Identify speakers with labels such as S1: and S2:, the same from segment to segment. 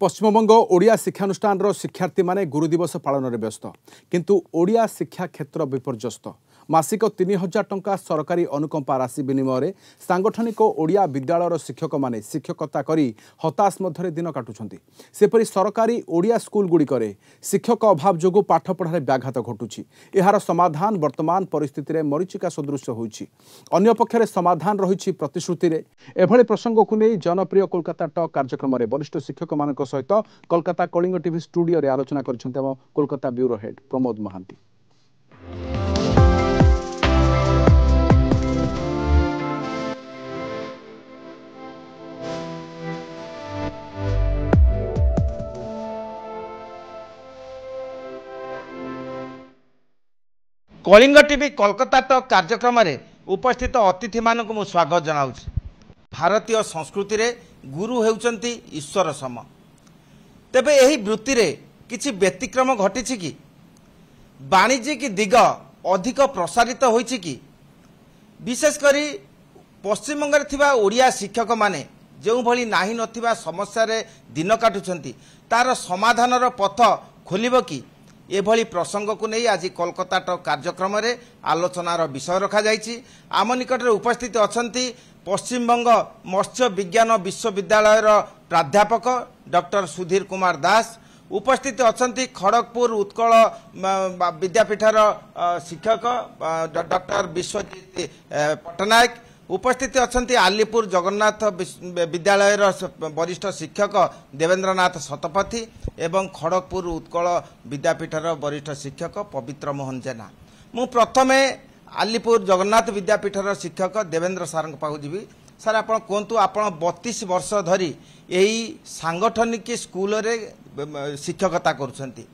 S1: पश्चिमबंग ओडिया शिक्षानुष्ठान शिक्षार्थी माने गुरु दिवस पालन में व्यस्त किंतु ओडिया शिक्षा क्षेत्र विपर्यस्त मासिक 3000 टंका सरकारी अनुकंपा राशि विनिमय सांगठनिक ओडिया विद्यालय शिक्षक माने शिक्षकता करी हताश मध्य दिन काटुछंती सेपरि सरकारी ओडिया स्कूल गुड़िक शिक्षक अभाव जोगु पाठ पढ़ारे व्याघात घटुछि एहार समाधान वर्तमान परिस्थिति रे मरीचिका सदृश होइछि अन्य पक्षरे समाधान रहिछि प्रतिश्रुति रे एभଳି प्रसंग को नहीं जनप्रिय कोलकाता टॉक कार्यक्रम में वरिष्ठ शिक्षक मानक सहित कोलकाता कलिंग टीवी स्टूडियो रे आलोचना करछन्ते हम Kolkata bureau head Pramod Mahanti.
S2: Kalinga TV Kolkata talk कार्यक्रम में उपस्थित अतिथि मानक मु स्वागत जनाऊँ। भारतीय संस्कृति रे गुरु हेउचंती ईश्वर सम तेबे एही वृत्ति रे किछि व्यतिक्रम घटिछि कि वाणिज्यिक दिग अधिक प्रसारित होइछि कि विशेष करी पश्चिमबंग रे थिबा ओडिया शिक्षक माने जो भली नाही नथिबा समस्या रे दिन काटुछंती तार समाधानर पथ खोलिबो कि एभली प्रसंग को नहीं आज कोलकाता टॉक कार्यक्रम में आलोचनार विषय रखा जाइछि। आम निकट उपस्थित अछंती पश्चिमबंग मत्स्य विज्ञान विश्वविद्यालय प्राध्यापक डॉक्टर सुधीर कुमार दास, उपस्थित अछंती खड़गपुर उत्कल विद्यापीठर शिक्षक डॉक्टर विश्वजीत पट्टनायक, उपस्थित अछंती आलीपुर जगन्नाथ विद्यालय वरिष्ठ शिक्षक देवेंद्रनाथ शतपथी एवं खड़गपुर उत्कल विद्यापीठर वरिष्ठ शिक्षक पवित्र मोहन जेना। मु प्रथमे आलीपुर जगन्नाथ विद्यापीठर शिक्षक देवेंद्र सार पाखु जीवी। सर आपण कहतु आपण 32 वर्ष धरी यही सांगठनिक स्कूल रे शिक्षकता करुछंती।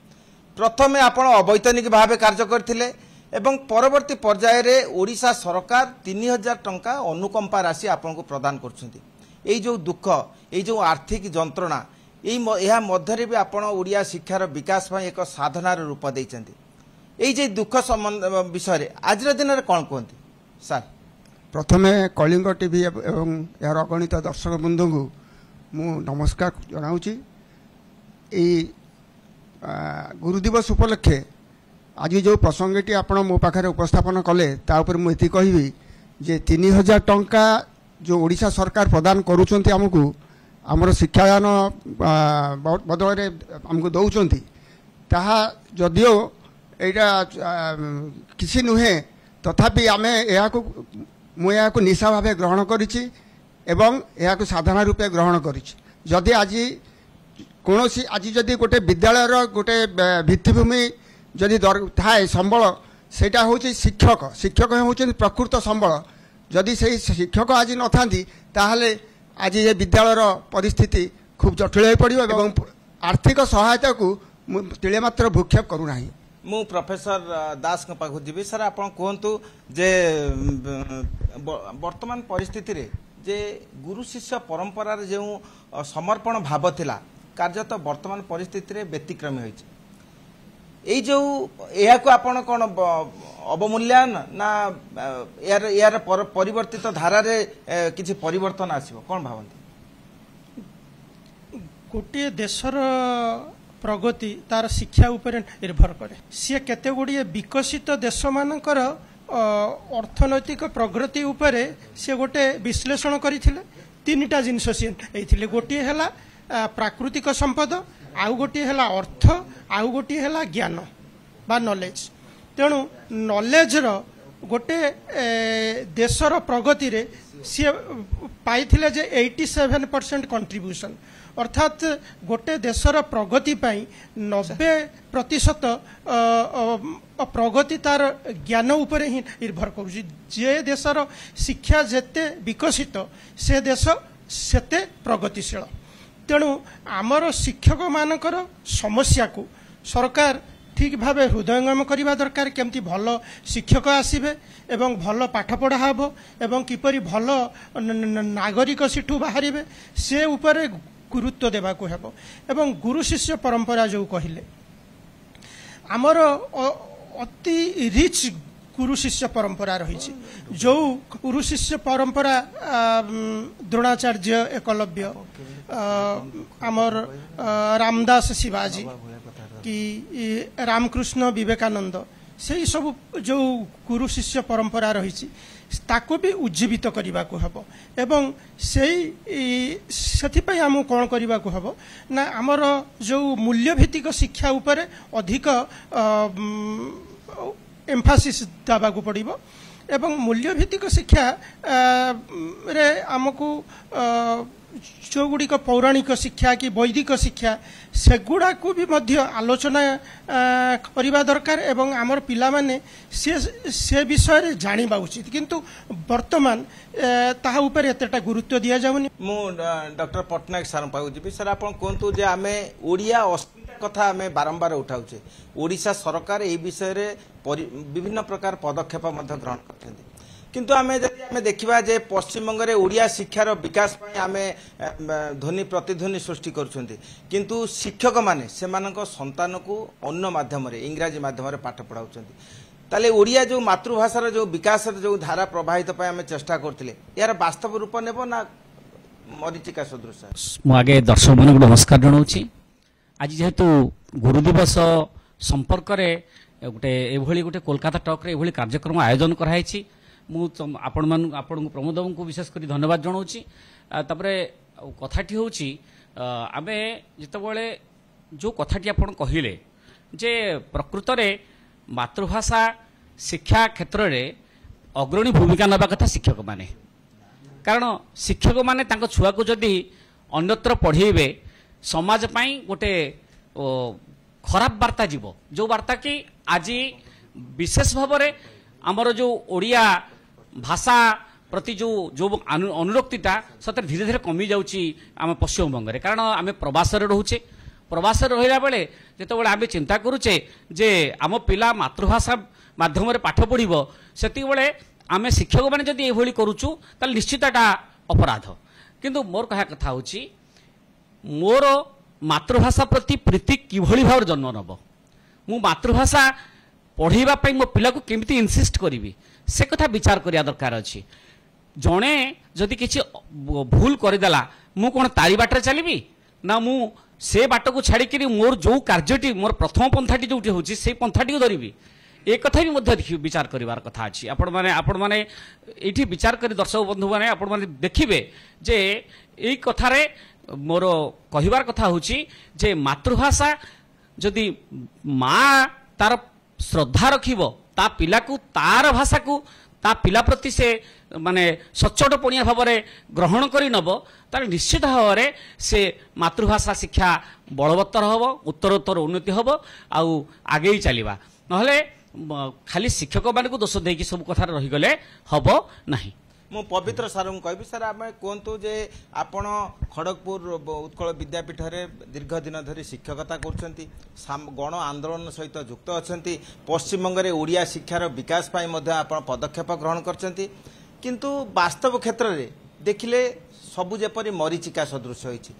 S2: प्रथमे आपण अवैतनिक भाव कार्य करथिले एवं परवर्ती पर्याय रे ओडिशा सरकार 3000 टंका अनुकंपा राशि आपन को प्रदान करछंती। एई जो दुख एई जो आर्थिक जंत्रणा यह मध्य भी आपण ओडिया शिक्षार विकास में एक साधनार रूप देइछंती। एई जे दुख विषय आज दिन में कौन कहते सर?
S3: प्रथमे कलिंग टीवी एवं यार अगणित दर्शक बंधु को मु नमस्कार जनाऊँगी। गुरु दिवस उपलक्षे आज जो प्रसंगटी आपण मो पाखे उपस्थापन कले तापर मुझे कहबी जे 3000 टंका जो ओडिशा सरकार प्रदान करुँच आमको आमर शिक्षादान बदल आमको दौरान ताहा जदियो यहाँ किसी नुहे तथापि आमे मुझे निशा भाव ग्रहण करिछि एवं यहाँ साधारण रूपे ग्रहण करिछि। जदि आज कौन आज जदि गोटे विद्यालय गोटे भित्तिभूमि जदि थाए संबल सेटा होछि शिक्षक शिक्षक होछि प्रकृत संबल। जदि से शिक्षक आज न थांती ताहले आज ये विद्यालयर परिस्थिति खूब जटिल हो पड़ो एवं आर्थिक सहायता को तिले मात्र भूक्षेप करू नाही।
S2: मु प्रोफेसर दास के पाखु जीवी। सर आपण कहतु जे वर्तमान परिस्थिति रे जे गुरु शिष्य परंपरा रे जो समर्पण भाव थिला कार्यत वर्तमान परिस्थिति रे व्यतिक्रमी होइछ। एई जो या को आपण कोन अवमूल्यन ना यार यार परिवर्तित धारा रे किछि परिवर्तन आसीबो कोन भावंती?
S4: गोटे देशर प्रगति तार शिक्षा उपर निर्भर करे। सी केते गुड़िए विकसित देश मानकर अर्थनैतिक प्रगति उपर सी गोटे विश्लेषण करथिले। तीनटा जिनस सी एथिले गोटे हला प्राकृतिक संपद, आउ गोटे हला अर्थ, आउ गोटे हला ज्ञान बा नॉलेज। तेणु नॉलेज रो गोटे देशर प्रगति रे सी पाइथिले जे 87% कंट्रीब्यूशन अर्थात गोटे देशर प्रगति पाई 90% प्रगति तार ज्ञान उपर ही निर्भर करुछि। जे देशर शिक्षा जेते विकसित से देश सेते प्रगतिशील। तेणु आमर शिक्षक मानकर समस्या को सरकार ठीक भाव हृदयंगम करने दरकार। केमती भल शिक्षक आसबे एवं भल पाठ पढ़ा हम एवं किपरि भल नागरिक सिठू बाहर से उपरे गुरुत्व देवा को हेबो। एवं गुरु शिष्य परंपरा जो कहले आमर अति रिच गुरु शिष्य परंपरा रही जो गुरु शिष्य परंपरा द्रोणाचार्य एकलव्य आमर रामदास शिवाजी कि रामकृष्ण विवेकानंद से सब जो गुरु शिष्य परंपरा रही ताको भी उज्जीवित करने को हम एवं से आम कौन करने को हम ना आमर जो मूल्यभित्तिक शिक्षा उपर अधिक एम्फासिस देवा को पड़ो एवं मूल्यभित्तिक शिक्षा रे आमको जो गुड़िक पौराणिक शिक्षा कि वैदिक शिक्षा सेगुड़ा को भी मध्य आलोचना करने दरकार एवं आमर पिला माने से विषय जानिबा उचित किंतु वर्तमान ताहा ऊपर एतेटा गुरुत्व दिया जाउनी।
S2: मु डॉक्टर पटनायक सर पाऊ जी सर आपण कोंतु जे आमे ओडिया कथा आमे बारंबार उठाउचे ओडिशा सरकार ए विषय रे विभिन्न प्रकार पदक्षेप मध्य ग्रहण करछन्ती किंतु आमे देखिबा जे पश्चिम बंग रे ओडिया शिक्षार विकास पय आमे ध्वनि प्रतिध्वनि सृष्टि करछन्ती किंतु शिक्षक माने सेमानक संतान को अन्य माध्यम रे इंग्रजी माध्यम रे पाठ पढाउछन्ती ताले ओडिया जो मातृभाषार जो विकास जो धारा प्रवाहित पय आमे चेष्टा करथिले यार वास्तव रूप नेबो ना मरीचिका सदृश।
S5: मु आगे दर्शक मन नमस्कार जनाऊँ आज जेहेतु गुरु दिवस संपर्क में गोटे एभली गोटे कोलकाता टॉक रे एभली कार्यक्रम आयोजन कराई आपण प्रमोद बाबू को विशेषकर धन्यवाद जनाऊँ तापरे कथाटी हूँ आम जितेबाला जो कथाटी आपण कहले जे प्रकृत में मातृभाषा शिक्षा क्षेत्र में अग्रणी भूमिका नवा कथा शिक्षक माने कारण शिक्षक माने तांको छुआ को जदि अन्यत्र पढ़ेबे समाज पाई गोटे खराब वार्ता जीव जो वार्ता कि आज विशेष भाव में आमर जो ओडिया भाषा प्रति जो जो अनुरक्तिटा सतरे धीरे धीरे कमी जाउची आम पश्चिम बंग रे कारण आम प्रवास रोचे प्रवास रहा बेले जो आम चिंता करुचे जे आम पिला मातृभाषा माध्यम पाठ पढ़ो से आम शिक्षक मैंने जदि ये करुचु ताल निश्चित अपराध किंतु मोर कह कथा हूँ मोर मातृभाषा प्रति प्रीति किभली भाव जन्म नब मु मातृभाषा पढ़ाई मो पिला को केमिति इनसिस्ट करी से कथा विचार करिया दरकार अछि जणे जदि किछि भूल करदेला मु कोन तारी बाटर चलिबी ना मु से बाट को छाड़ी मोर जो कार्यटी मोर प्रथम पंथाटी जोटी होची से पंथाटी को धरिबी एक कथा भी मध्य विचार करिवार कथा अछि आपण माने एठी विचार करी दर्शक बंधु माने आपण माने देखिबे जे एई कथा रे मोर कहिवार कथा होची जे मातृभाषा जदि माँ तार श्रद्धा रखिबो ता पिला को तार भाषा को ता पिला प्रति से माने सच्चोट पणिया भाव में ग्रहण करी नब तार निश्चित भाव में से मातृभाषा शिक्षा बलवत्तर हम उत्तरोत्तर उन्नति हम आउ आगे ही चलवा नहले खाली शिक्षक मान को दोष देकी सब कथा रहीगले हम नहीं।
S2: मु पवित्र सार को कहि सर आम कहतु जे आपण खड़गपुर उत्कल विद्यापीठ रे दीर्घ दिन धरी शिक्षकता करछंती गण आंदोलन सहित युक्त अछंती पश्चिम बंग रे ओडिया शिक्षार विकास पाई मध्य आपण पदक्षेप ग्रहण करछंती किंतु वास्तव क्षेत्र रे देखिले सबु जेपरि मरीचिका सदृश होईछि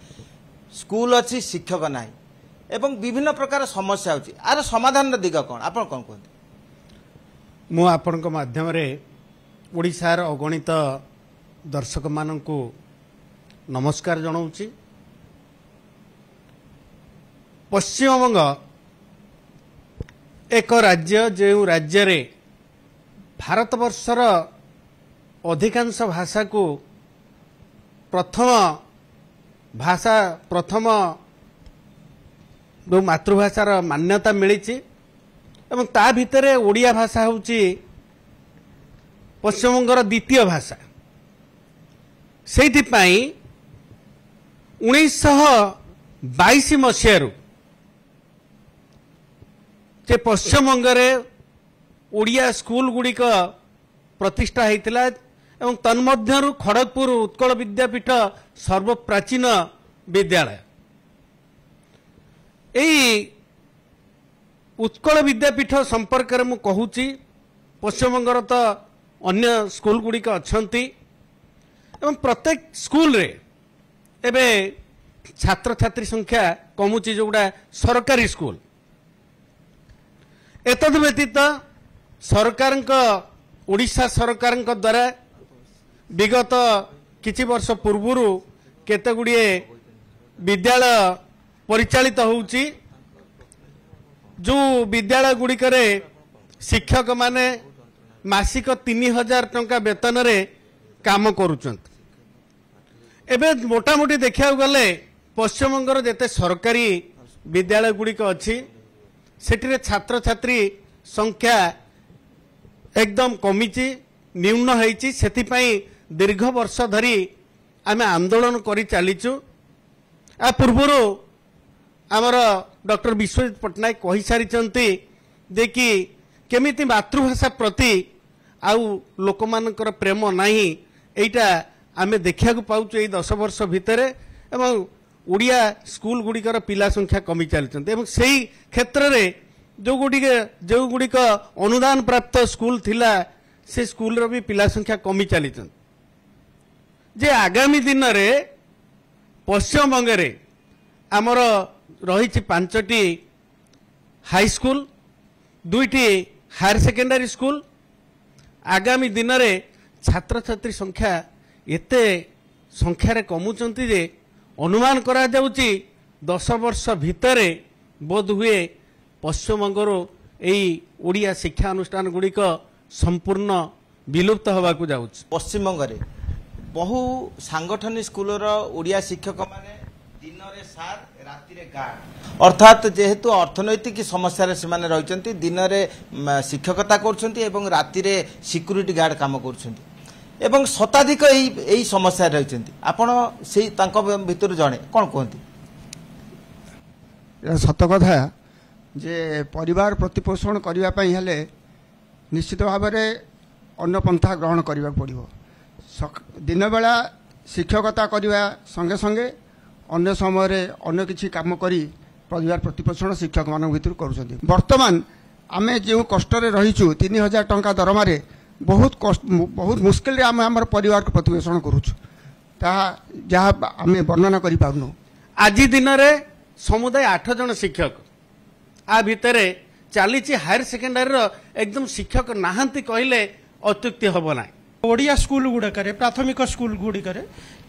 S2: स्कूल अछि शिक्षक नाही एवं विभिन्न प्रकार समस्या होछि आर समाधान दिग कोन आपण कोन कहते
S6: मु आपण को माध्यम रे ओडिशार अगणित दर्शक मानू नमस्कार जनाऊँगी। पश्चिमबंग एक राज्य जो राज्य रे भारतवर्षर अधिकांश भाषा को प्रथम जो मातृभाषार मान्यता मिली एवं ता भितरे ओडिया भाषा होची पश्चिमबंगर द्वितीय भाषा से 1922 मसीह जे पश्चिमबंग ओडिया स्कूल गुड़िक प्रतिष्ठा होता एवं तन्मध्यरु खड़गपुर उत्कल विद्यापीठ सर्वप्राचीन विद्यालय यही उत्कल विद्यापीठ संपर्क में मुझे कहूँ पश्चिमबंगर तो अन्य स्कूल गुड़िक अच्छी एवं प्रत्येक स्कूल रे एबे छात्र छात्री संख्या कमुची जोड़ा सरकारी स्कूल एतद व्यतीत सरकार ओडिशा सरकार द्वारा विगत किछि वर्ष पूर्व केते गुड़िए विद्यालय परिचालित होउची जो विद्यालय गुड़िकरे शिक्षक माने मासिक 3000 टंका वेतन रे काम करूचंत। एबे मोटामोटी देखा गले पश्चिमबंगर जेते सरकारी विद्यालय गुड़िक अच्छी सेठी छात्र छात्री संख्या एकदम कमिची न्यून होईची। सेथिपाई दीर्घ वर्ष धरी आमे आंदोलन करी चालीचु। आ पूर्वर आमर डॉक्टर विश्वजित पट्टनायक कही सारी जे कि केमिति मातृभाषा प्रति आउ लोक मानकर प्रेम नाही एटा आमे देखा पाऊँ 10 वर्ष भितर एवं ओडिया स्कूल गुड़िकर पिला संख्या कमी चलती से क्षेत्र में जो गुड़िक अनुदान प्राप्त स्कूल थिला से स्कूल भी पिला संख्या कमी चली जे आगामी दिन में पश्चिम बंगे आमर रही 5टी हाई स्कूल 2टी हायर सेकेंडरी स्कूल आगामी दिन में छात्र छात्री संख्या एते संख्यार कमुचंती जे अनुमान करा जाउची 10 वर्ष भितर बोध हुए पश्चिमबंगर यही ओडिया शिक्षा अनुष्ठान गुड़िक संपूर्ण विलुप्त होबाकू जाउची।
S2: पश्चिमबंग में बहु सांगठनिक स्कूलर ओडिया शिक्षक माने दिन रे सार राति रे गार्ड अर्थात जेहेतु अर्थनैतिक समस्या से रही दिन में शिक्षकता कर राति रे सिक्यूरीटी गार्ड काम कर एवं शताधिक यही समस्या रही आपण से भितर जड़े कौन कहती
S3: सत कथा जे परिवार प्रतिपोषण करने हेले निश्चित भाव में अन्न पंथा ग्रहण करने पड़ो। दिन बेला शिक्षकता करने संगे संगे अन्य समय अन्य किसी काम करी परिवार प्रतिपोषण शिक्षक मान भर कर बर्तमान आम जो कष्ट रहीचु 3000 टंका दरमारे बहुत मुश्किल आम आम परिवार को प्रतिपोषण करुँ आम वर्णना कर पारनु।
S6: आज दिन में समुदाय 8 जन शिक्षक आ भितर चली हायर सेकेंडरी एकदम शिक्षक नहांती कहले अत्युक्ति हम ना।
S4: ओडिया स्कूल गुड़ाक प्राथमिक स्कूल गुड़िक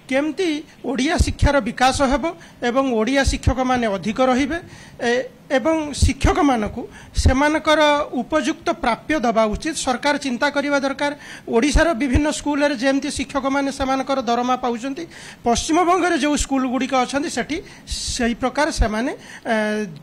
S4: केमती ओडिया शिक्षार विकास हेब एवं ओडिया शिक्षक माने अधिक रहिबे एवं शिक्षक मानकु सेमानकर उपयुक्त प्राप्य दबा उचित सरकार चिंता करिबा दरकार। ओडिशार विभिन्न स्कूल रे जेमती शिक्षक माने सेमानकर दरमा पाउचंती पश्चिम बंग जो स्कूल गुड़िक अछंती सेठी सही प्रकार सेमाने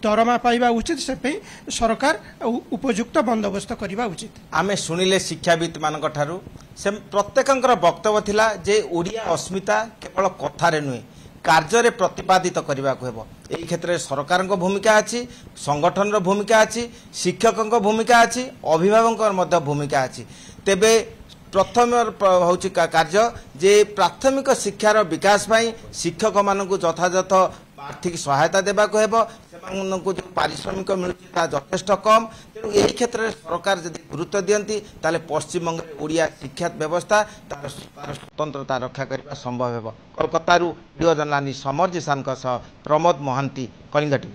S4: दरमा पाइबा उचित से सरकार उपयुक्त बंदोबस्त करिबा उचित।
S2: आमे सुनिले शिक्षाविद मानक ठारू से प्रत्येकंकर वक्तव्य थिला जे ओडिया अस्मिता केवल कथारे नुहे कार्य प्रतिपादित करने को हेब। एही क्षेत्र में सरकार भूमिका अच्छी संगठन भूमिका अच्छी शिक्षक भूमिका अच्छी अभिभावक भूमिका अच्छी। तेबे प्रथम हूँ कार्य जे प्राथमिक शिक्षार विकास पाई शिक्षक मानक यथायथ आर्थिक सहायता देवाक हेब। जो पारिश्रमिक मिलता यथेष्ट कम तेणु यही क्षेत्र में सरकार जब गुरुत्व दियंती ताले पश्चिमबंग ओडिया शिक्षा व्यवस्था तार स्वतंत्रता रक्षा करने संभव हेब। कोलकाता वीडियो जर्नालिस्ट समर जिसान प्रमोद महांती कलिंग टीवी।